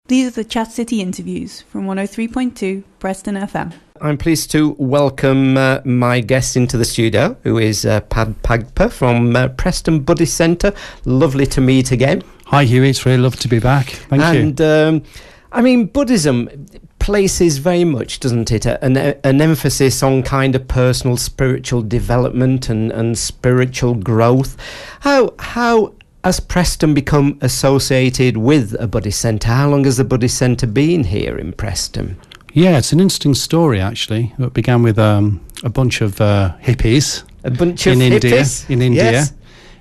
These are the Chat City interviews from 103.2 Preston FM. I'm pleased to welcome my guest into the studio, who is Pagpa from Preston Buddhist Centre. Lovely to meet again. Hi Hughie, it's really lovely to be back. Thank you. And I mean, Buddhism places very much, doesn't it, an emphasis on kind of personal spiritual development and spiritual growth. How has Preston become associated with a Buddhist centre? How long has the Buddhist centre been here in Preston? Yeah, it's an interesting story actually. It began with a bunch of hippies. A bunch of hippies? In India, yes.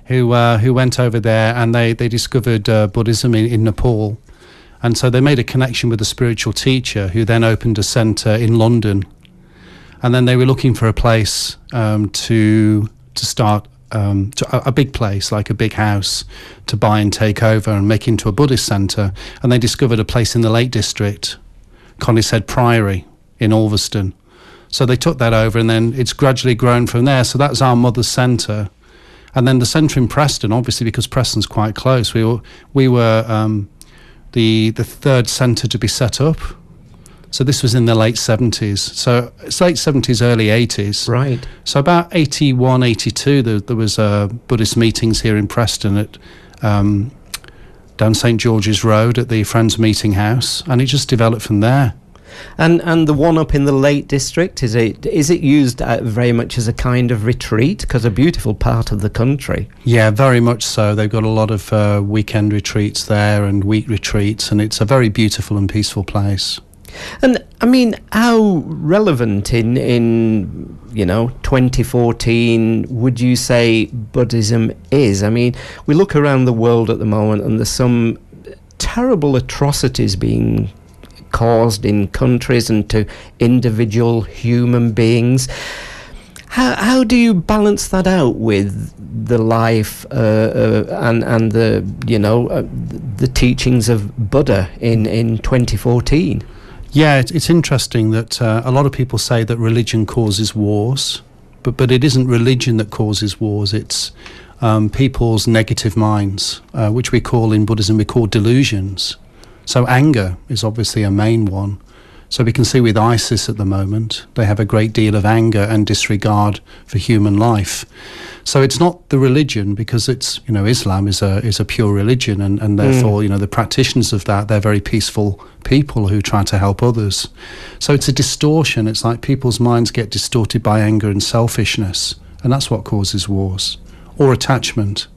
who went over there and they discovered Buddhism in Nepal. And so they made a connection with a spiritual teacher who then opened a centre in London. And then they were looking for a place to start a big place, like a big house, to buy and take over and make into a Buddhist centre. And they discovered a place in the Lake District, Conishead Priory in Ulverston. So they took that over and then it's gradually grown from there. So that's our mother's centre. And then the centre in Preston, obviously because Preston's quite close, we were the third centre to be set up. So this was in the late 70s. So it's late 70s, early 80s. Right. So about 81, 82, there was Buddhist meetings here in Preston at down St George's Road at the Friends Meeting House, and it just developed from there. And the one up in the Lake District, is it used very much as a kind of retreat? Because a beautiful part of the country. Yeah, very much so. They've got a lot of weekend retreats there and week retreats, and it's a very beautiful and peaceful place. And I mean, how relevant in 2014 would you say Buddhism is? I mean, we look around the world at the moment and there's some terrible atrocities being caused in countries and to individual human beings. How do you balance that out with the life and the teachings of Buddha in 2014? Yeah, it's interesting that a lot of people say that religion causes wars, but it isn't religion that causes wars. It's people's negative minds, which we call in Buddhism, we call delusions. So anger is obviously a main one. So we can see with ISIS at the moment, they have a great deal of anger and disregard for human life. So it's not the religion, because it's, Islam is a pure religion, and therefore, the practitioners of that, they're very peaceful people who try to help others. So it's a distortion. It's like people's minds get distorted by anger and selfishness, and that's what causes wars. Or attachment,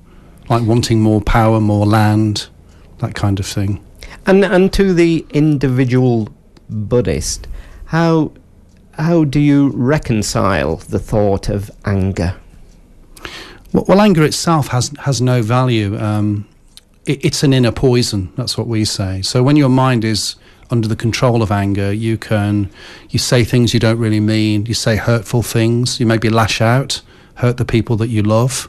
like wanting more power, more land, that kind of thing. And to the individual Buddhist, how do you reconcile the thought of anger? Well, anger itself has no value. It's an inner poison. That's what we say. So when your mind is under the control of anger, you say things you don't really mean. You say hurtful things. You maybe lash out, hurt the people that you love.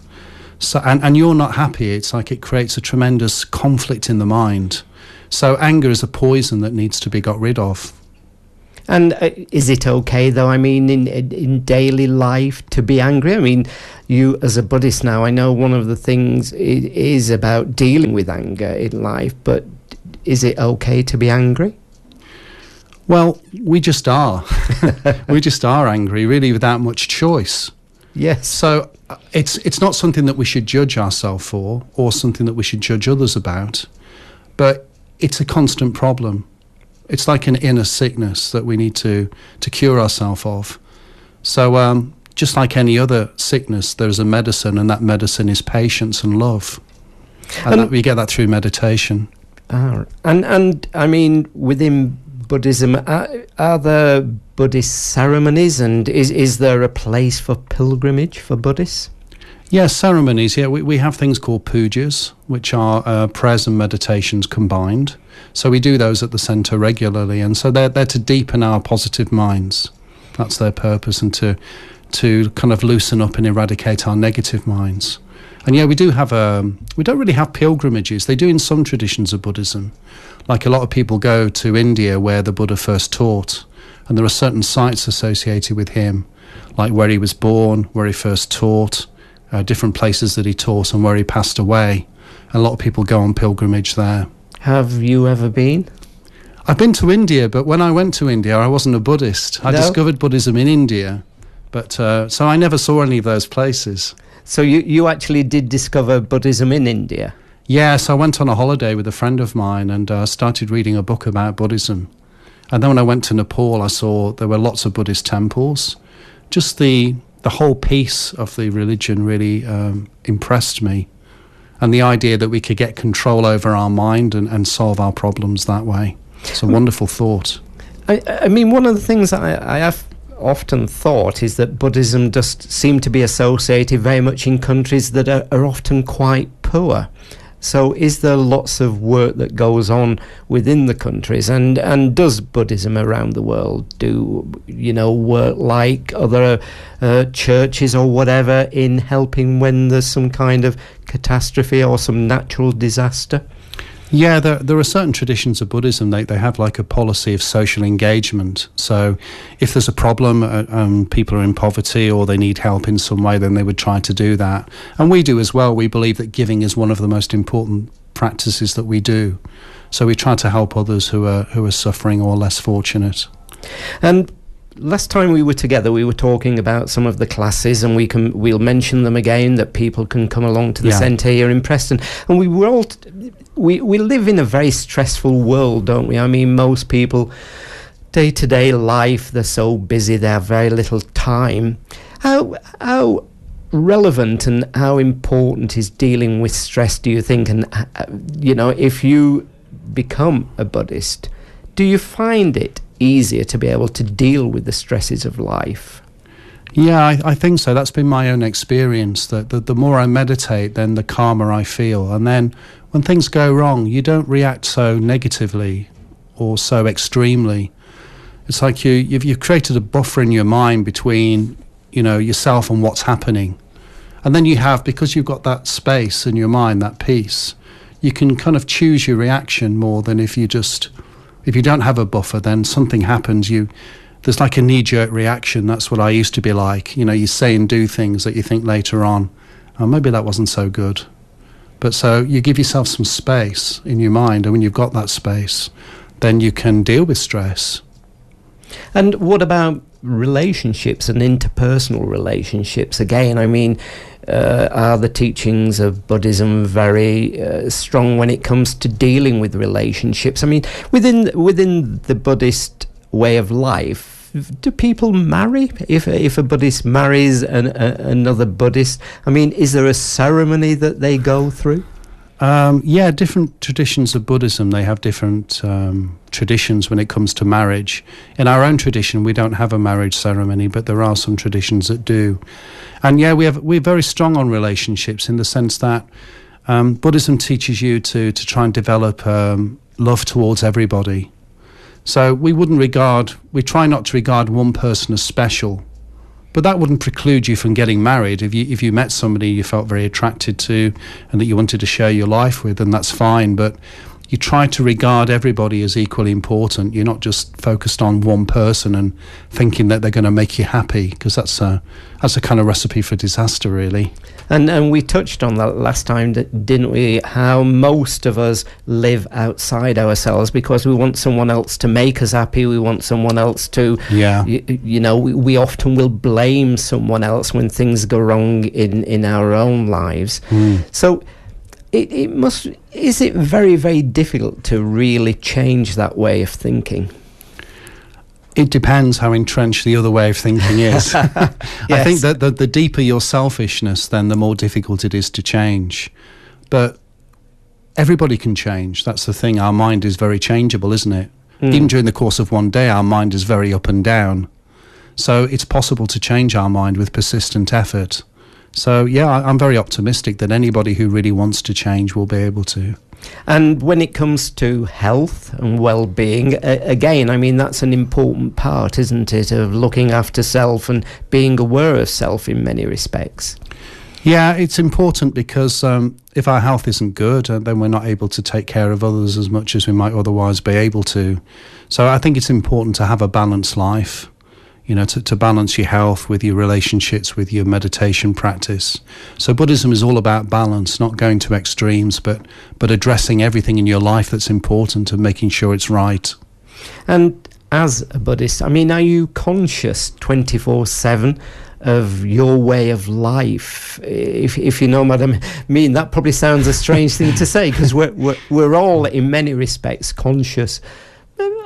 So and you're not happy. It's like it creates a tremendous conflict in the mind. So anger is a poison that needs to be got rid of. And is it okay, though, I mean, in daily life to be angry? I mean, you as a Buddhist now, I know one of the things is about dealing with anger in life, but is it okay to be angry? Well, we just are. We just are angry, really, without much choice. Yes. So it's not something that we should judge ourselves for, or something that we should judge others about, but it's a constant problem. It's like an inner sickness that we need to cure ourselves of. So just like any other sickness, there's a medicine, and that medicine is patience and love. And we get that through meditation. And I mean, within Buddhism, are there Buddhist ceremonies, and is there a place for pilgrimage for Buddhists? Yes, ceremonies. Yeah, we have things called pujas, which are prayers and meditations combined. So we do those at the centre regularly, and so they're to deepen our positive minds. That's their purpose, and to kind of loosen up and eradicate our negative minds. And yeah, we don't really have pilgrimages. They do in some traditions of Buddhism. Like a lot of people go to India where the Buddha first taught, and there are certain sites associated with him, like where he was born, where he first taught, different places that he taught, and where he passed away. A lot of people go on pilgrimage there. Have you ever been? I've been to India, but when I went to India, I wasn't a Buddhist. I discovered Buddhism in India, but so I never saw any of those places. So you actually did discover Buddhism in India? Yes, I went on a holiday with a friend of mine and started reading a book about Buddhism. And then when I went to Nepal, I saw there were lots of Buddhist temples. Just the whole piece of the religion really impressed me. And the idea that we could get control over our mind and solve our problems that way. It's a wonderful thought. I mean, one of the things I have often thought is that Buddhism just seemed to be associated very much in countries that are often quite poor. So is there lots of work that goes on within the countries, and does Buddhism around the world do, work like other churches or whatever in helping when there's some kind of catastrophe or some natural disaster? Yeah, there are certain traditions of Buddhism. They have like a policy of social engagement. So if there's a problem, people are in poverty or they need help in some way, then they would try to do that. And we do as well. We believe that giving is one of the most important practices that we do. So we try to help others who are suffering or less fortunate. And last time we were together, we were talking about some of the classes, and we'll mention them again, that people can come along to the centre here in Preston. And we were all we live in a very stressful world, don't we? I mean, most people, day-to-day life, they're so busy, they have very little time. How relevant and how important is dealing with stress, do you think? And if you become a Buddhist, do you find it easier to be able to deal with the stresses of life? Yeah, I think so. That's been my own experience, that the more I meditate, then the calmer I feel. And then when things go wrong, you don't react so negatively or so extremely. It's like you've created a buffer in your mind between, yourself and what's happening. And then because you've got that space in your mind, that peace, you can kind of choose your reaction more than if you don't have a buffer, then something happens, there's like a knee-jerk reaction. That's what I used to be like. You say and do things that you think later on, oh, maybe that wasn't so good. But so you give yourself some space in your mind, and when you've got that space, then you can deal with stress. And what about relationships and interpersonal relationships? Again, I mean, are the teachings of Buddhism very strong when it comes to dealing with relationships? I mean, within the Buddhist way of life, do people marry? If a Buddhist marries another Buddhist, I mean, is there a ceremony that they go through? Different traditions of Buddhism, they have different traditions when it comes to marriage. In our own tradition, we don't have a marriage ceremony, but there are some traditions that do. And we're very strong on relationships in the sense that Buddhism teaches you to try and develop love towards everybody. So we try not to regard one person as special, but that wouldn't preclude you from getting married. If you met somebody you felt very attracted to and that you wanted to share your life with, then that's fine. But you try to regard everybody as equally important. You're not just focused on one person and thinking that they're going to make you happy, because that's a kind of recipe for disaster, really. And we touched on that last time, didn't we? How most of us live outside ourselves because we want someone else to make us happy. We want someone else to, we often will blame someone else when things go wrong in our own lives. So is it very, very difficult to really change that way of thinking? It depends how entrenched the other way of thinking is. Yes. I think that the deeper your selfishness, then the more difficult it is to change. But everybody can change. That's the thing. Our mind is very changeable, isn't it? Even during the course of one day, our mind is very up and down. So it's possible to change our mind with persistent effort. So, I'm very optimistic that anybody who really wants to change will be able to. And when it comes to health and well-being, again, I mean, that's an important part, isn't it, of looking after self and being aware of self in many respects. Yeah, it's important because if our health isn't good, then we're not able to take care of others as much as we might otherwise be able to. So I think it's important to have a balanced life. To balance your health with your relationships, with your meditation practice. So Buddhism is all about balance, not going to extremes, but addressing everything in your life that's important and making sure it's right. And as a Buddhist, I mean, are you conscious 24/7 of your way of life? If you know what I mean, that probably sounds a strange thing to say, because we're all in many respects conscious.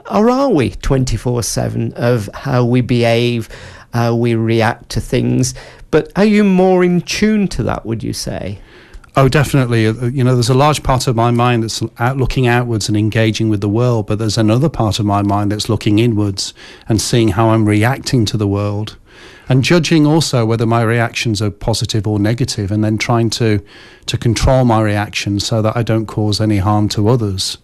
Or are we 24/7 of how we behave, how we react to things? But are you more in tune to that, would you say? Oh, definitely. There's a large part of my mind that's looking outwards and engaging with the world, but there's another part of my mind that's looking inwards and seeing how I'm reacting to the world, and judging also whether my reactions are positive or negative, and then trying to control my reactions so that I don't cause any harm to others.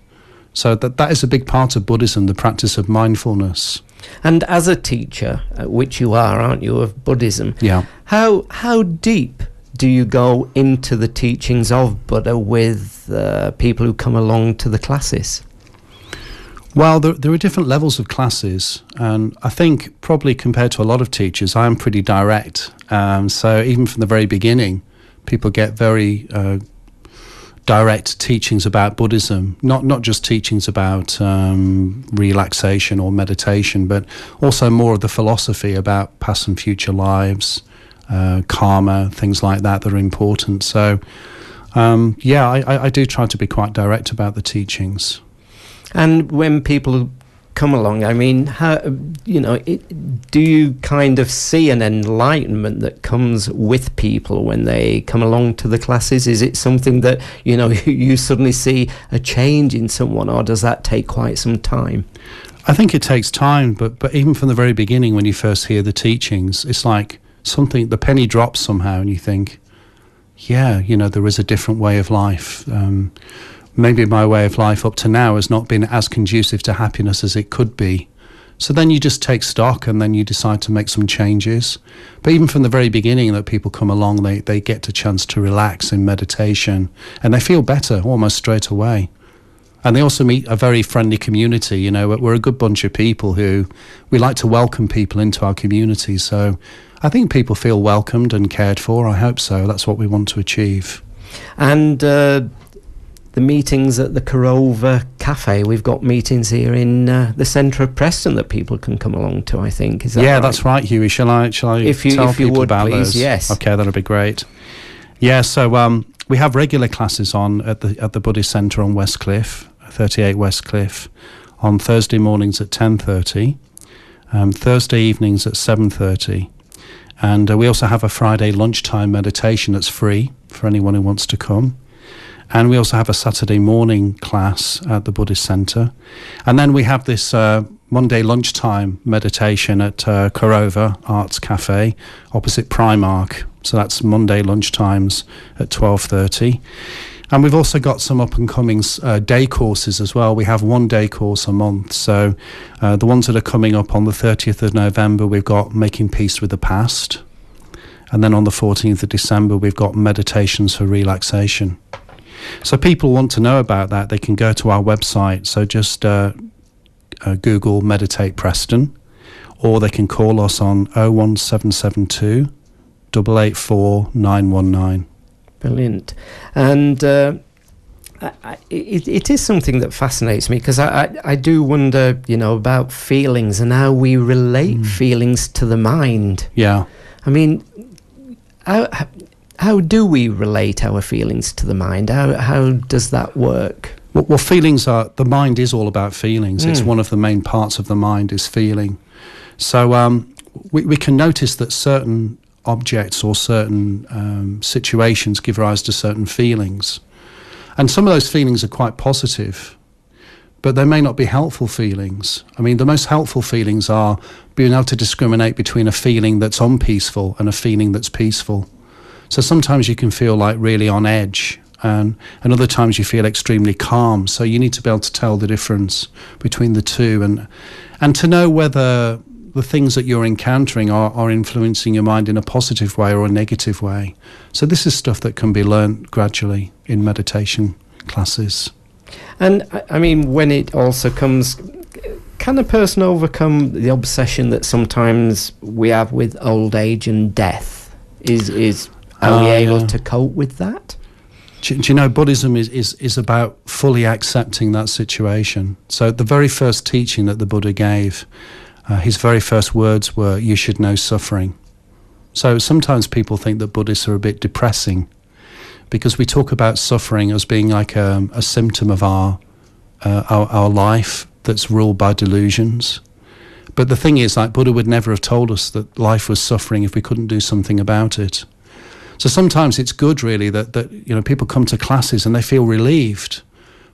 So that is a big part of Buddhism, the practice of mindfulness. And as a teacher, which you are, aren't you, of Buddhism? Yeah. How deep do you go into the teachings of Buddha with people who come along to the classes? Well, there are different levels of classes, and I think probably compared to a lot of teachers, I am pretty direct. So even from the very beginning, people get very direct teachings about Buddhism, not just teachings about relaxation or meditation, but also more of the philosophy about past and future lives, karma, things like that are important. So, I do try to be quite direct about the teachings. And when people come along, I mean, how, do you kind of see an enlightenment that comes with people when they come along to the classes? Is it something that, you suddenly see a change in someone, or does that take quite some time? I think it takes time, but even from the very beginning, when you first hear the teachings, it's like the penny drops somehow, and you think, there is a different way of life. Maybe my way of life up to now has not been as conducive to happiness as it could be. So then you just take stock, and then you decide to make some changes. But even from the very beginning that people come along, they get a chance to relax in meditation, and they feel better almost straight away. And they also meet a very friendly community. We're a good bunch of people who we like to welcome people into our community. So I think people feel welcomed and cared for. I hope so. That's what we want to achieve. And the meetings at the Corova Cafe, we've got meetings here in the centre of Preston that people can come along to, I think. Is that right? That's right, Huey. Shall I if tell you people would, about please, those? Yes. Okay, that'll be great. Yeah, so we have regular classes on at the Buddhist Centre on Westcliff, 38 Westcliff, on Thursday mornings at 10:30, Thursday evenings at 7:30, and we also have a Friday lunchtime meditation that's free for anyone who wants to come. And we also have a Saturday morning class at the Buddhist Centre. And then we have this Monday lunchtime meditation at Corova Arts Cafe opposite Primark. So that's Monday lunchtimes at 12:30. And we've also got some up-and-coming day courses as well. We have one day course a month. So the ones that are coming up on the 30th of November, we've got Making Peace with the Past. And then on the 14th of December, we've got Meditations for Relaxation. So people want to know about that, they can go to our website. So just Google Meditate Preston, or they can call us on 01772 884 919. Brilliant. And it is something that fascinates me, because I do wonder, about feelings and how we relate feelings to the mind. Yeah. I mean, how do we relate our feelings to the mind? How does that work? Well, feelings the mind is all about feelings. It's one of the main parts of the mind is feeling. So we can notice that certain objects or certain situations give rise to certain feelings. And some of those feelings are quite positive, but they may not be helpful feelings. I mean, the most helpful feelings are being able to discriminate between a feeling that's unpeaceful and a feeling that's peaceful. So sometimes you can feel like really on edge, and other times you feel extremely calm. So you need to be able to tell the difference between the two, and to know whether the things that you're encountering are influencing your mind in a positive way or a negative way. So this is stuff that can be learnt gradually in meditation classes. And I mean, when it also comes, can a person overcome the obsession that sometimes we have with old age and death? Are we able to cope with that? Do you know, Buddhism is about fully accepting that situation. So the very first teaching that the Buddha gave, his very first words were, "You should know suffering." So sometimes people think that Buddhists are a bit depressing because we talk about suffering as being like a symptom of our life that's ruled by delusions. But the thing is, like, Buddha would never have told us that life was suffering if we couldn't do something about it. So sometimes it's good, really, that people come to classes and they feel relieved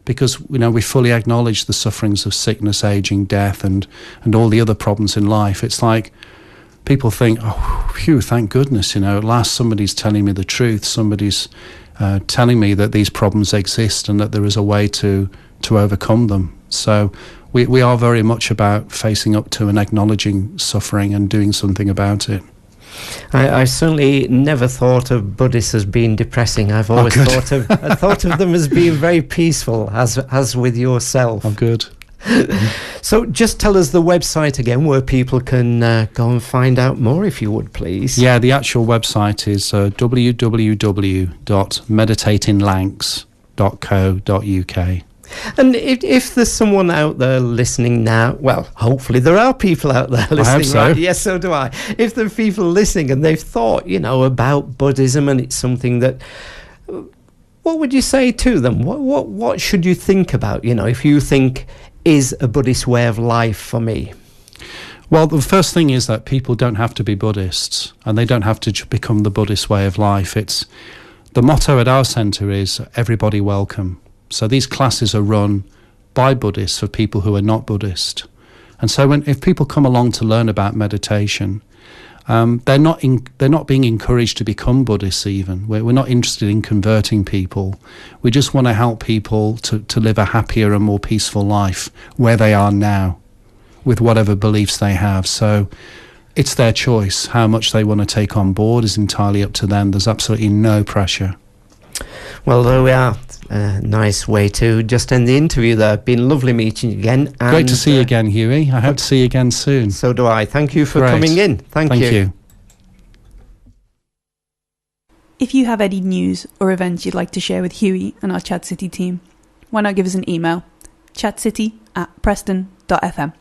because we fully acknowledge the sufferings of sickness, aging, death, and all the other problems in life. It's like people think, "Oh, phew, thank goodness, at last somebody's telling me the truth. Somebody's telling me that these problems exist and that there is a way to overcome them." So we are very much about facing up to and acknowledging suffering and doing something about it. I certainly never thought of Buddhists as being depressing. I've always thought of them as being very peaceful, as with yourself. Oh, good. So just tell us the website again where people can go and find out more, if you would, please. Yeah, the actual website is www.meditatinglancs.co.uk. And if there's someone out there listening now, well, hopefully there are people out there listening. I hope so. Right? Yes, so do I. If there are people listening and they've thought, about Buddhism and it's something that, what would you say to them? What should you think about? If you think, is a Buddhist way of life for me? Well, the first thing is that people don't have to be Buddhists and they don't have to become the Buddhist way of life. The motto at our centre is everybody welcome. So these classes are run by Buddhists for people who are not Buddhist. And so if people come along to learn about meditation, they're not being encouraged to become Buddhists even. We're not interested in converting people. We just want to help people to live a happier and more peaceful life where they are now with whatever beliefs they have. So it's their choice. How much they want to take on board is entirely up to them. There's absolutely no pressure. Well, there we are. Nice way to just end the interview there. Been lovely meeting you again. And great to see you again, Huey. I hope to see you again soon. So do I. Thank you for coming in. Thank you. If you have any news or events you'd like to share with Huey and our Chat City team, why not give us an email, chatcity@preston.fm.